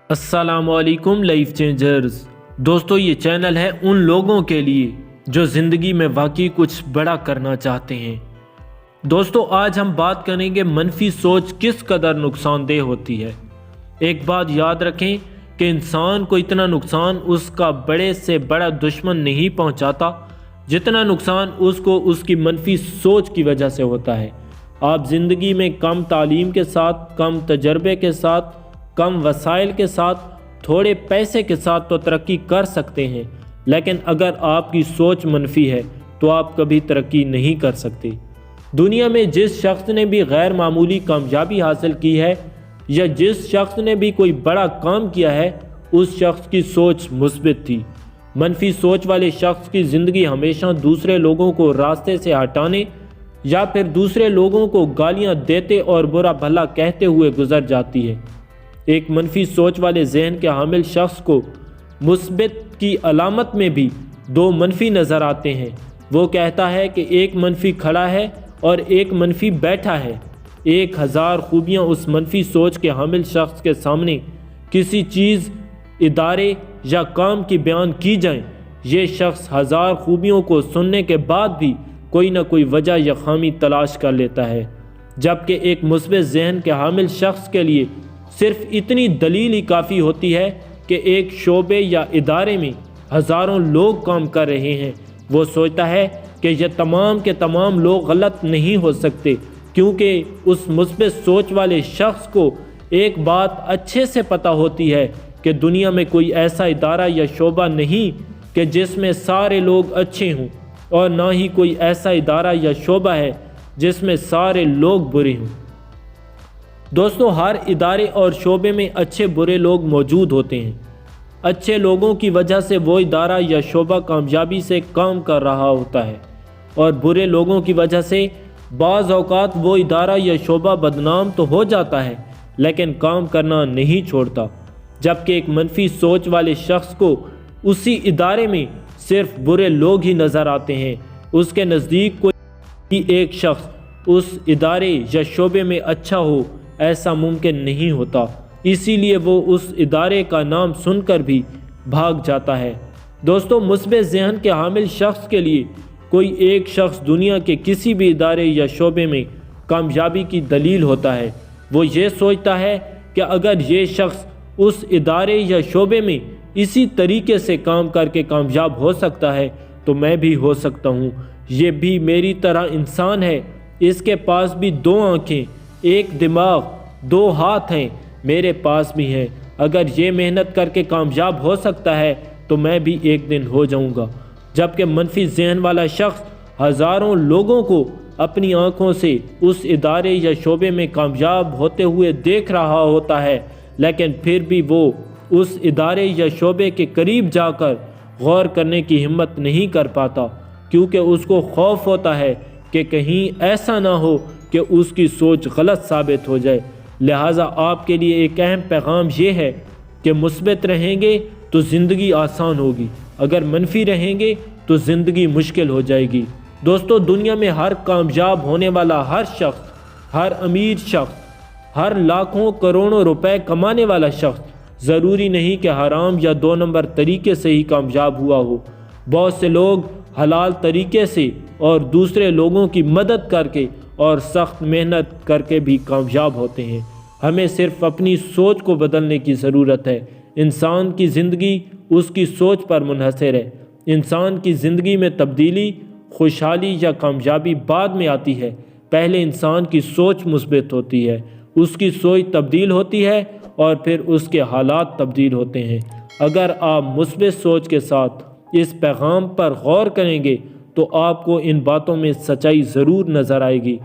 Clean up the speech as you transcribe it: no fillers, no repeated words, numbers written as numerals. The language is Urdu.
السلام علیکم لائف چینجرز دوستو، یہ چینل ہے ان لوگوں کے لیے جو زندگی میں واقعی کچھ بڑا کرنا چاہتے ہیں۔ دوستو، آج ہم بات کریں گے منفی سوچ کس قدر نقصان دہ ہوتی ہے۔ ایک بات یاد رکھیں کہ انسان کو اتنا نقصان اس کا بڑے سے بڑا دشمن نہیں پہنچاتا جتنا نقصان اس کو اس کی منفی سوچ کی وجہ سے ہوتا ہے۔ آپ زندگی میں کم تعلیم کے ساتھ، کم تجربے کے ساتھ، کم وسائل کے ساتھ، تھوڑے پیسے کے ساتھ تو ترقی کر سکتے ہیں، لیکن اگر آپ کی سوچ منفی ہے تو آپ کبھی ترقی نہیں کر سکتے۔ دنیا میں جس شخص نے بھی غیر معمولی کامیابی حاصل کی ہے یا جس شخص نے بھی کوئی بڑا کام کیا ہے، اس شخص کی سوچ مثبت تھی۔ منفی سوچ والے شخص کی زندگی ہمیشہ دوسرے لوگوں کو راستے سے ہٹانے یا پھر دوسرے لوگوں کو گالیاں دیتے اور برا بھلا کہتے ہوئے گزر جاتی ہے۔ ایک منفی سوچ والے ذہن کے حامل شخص کو مثبت کی علامت میں بھی دو منفی نظر آتے ہیں۔ وہ کہتا ہے کہ ایک منفی کھڑا ہے اور ایک منفی بیٹھا ہے۔ 1000 خوبیاں اس منفی سوچ کے حامل شخص کے سامنے کسی چیز، ادارے یا کام کی بیان کی جائیں، یہ شخص 1000 خوبیوں کو سننے کے بعد بھی کوئی نہ کوئی وجہ یا خامی تلاش کر لیتا ہے، جبکہ ایک مثبت ذہن کے حامل شخص کے لیے صرف اتنی دلیل ہی کافی ہوتی ہے کہ ایک شعبے یا ادارے میں ہزاروں لوگ کام کر رہے ہیں۔ وہ سوچتا ہے کہ یہ تمام کے تمام لوگ غلط نہیں ہو سکتے، کیونکہ اس مثبت سوچ والے شخص کو ایک بات اچھے سے پتہ ہوتی ہے کہ دنیا میں کوئی ایسا ادارہ یا شعبہ نہیں کہ جس میں سارے لوگ اچھے ہوں، اور نہ ہی کوئی ایسا ادارہ یا شعبہ ہے جس میں سارے لوگ برے ہوں۔ دوستو، ہر ادارے اور شعبے میں اچھے برے لوگ موجود ہوتے ہیں۔ اچھے لوگوں کی وجہ سے وہ ادارہ یا شعبہ کامیابی سے کام کر رہا ہوتا ہے، اور برے لوگوں کی وجہ سے بعض اوقات وہ ادارہ یا شعبہ بدنام تو ہو جاتا ہے لیکن کام کرنا نہیں چھوڑتا۔ جبکہ ایک منفی سوچ والے شخص کو اسی ادارے میں صرف برے لوگ ہی نظر آتے ہیں۔ اس کے نزدیک کوئی ایک شخص اس ادارے یا شعبے میں اچھا ہو، ایسا ممکن نہیں ہوتا، اسی لیے وہ اس ادارے کا نام سن کر بھی بھاگ جاتا ہے۔ دوستو، مثبت ذہن کے حامل شخص کے لیے کوئی ایک شخص دنیا کے کسی بھی ادارے یا شعبے میں کامیابی کی دلیل ہوتا ہے۔ وہ یہ سوچتا ہے کہ اگر یہ شخص اس ادارے یا شعبے میں اسی طریقے سے کام کر کے کامیاب ہو سکتا ہے تو میں بھی ہو سکتا ہوں۔ یہ بھی میری طرح انسان ہے، اس کے پاس بھی 2 آنکھیں، 1 دماغ، 2 ہاتھ ہیں، میرے پاس بھی ہیں۔ اگر یہ محنت کر کے کامیاب ہو سکتا ہے تو میں بھی ایک دن ہو جاؤں گا۔ جبکہ منفی ذہن والا شخص ہزاروں لوگوں کو اپنی آنکھوں سے اس ادارے یا شعبے میں کامیاب ہوتے ہوئے دیکھ رہا ہوتا ہے، لیکن پھر بھی وہ اس ادارے یا شعبے کے قریب جا کر غور کرنے کی ہمت نہیں کر پاتا، کیونکہ اس کو خوف ہوتا ہے کہ کہیں ایسا نہ ہو کہ اس کی سوچ غلط ثابت ہو جائے۔ لہٰذا آپ کے لیے ایک اہم پیغام یہ ہے کہ مثبت رہیں گے تو زندگی آسان ہوگی، اگر منفی رہیں گے تو زندگی مشکل ہو جائے گی۔ دوستو، دنیا میں ہر کامیاب ہونے والا ہر شخص، ہر امیر شخص، ہر لاکھوں کروڑوں روپے کمانے والا شخص ضروری نہیں کہ حرام یا 2 نمبر طریقے سے ہی کامیاب ہوا ہو۔ بہت سے لوگ حلال طریقے سے اور دوسرے لوگوں کی مدد کر کے اور سخت محنت کر کے بھی کامیاب ہوتے ہیں۔ ہمیں صرف اپنی سوچ کو بدلنے کی ضرورت ہے۔ انسان کی زندگی اس کی سوچ پر منحصر ہے۔ انسان کی زندگی میں تبدیلی، خوشحالی یا کامیابی بعد میں آتی ہے، پہلے انسان کی سوچ مثبت ہوتی ہے، اس کی سوچ تبدیل ہوتی ہے اور پھر اس کے حالات تبدیل ہوتے ہیں۔ اگر آپ مثبت سوچ کے ساتھ اس پیغام پر غور کریں گے تو آپ کو ان باتوں میں سچائی ضرور نظر آئے گی۔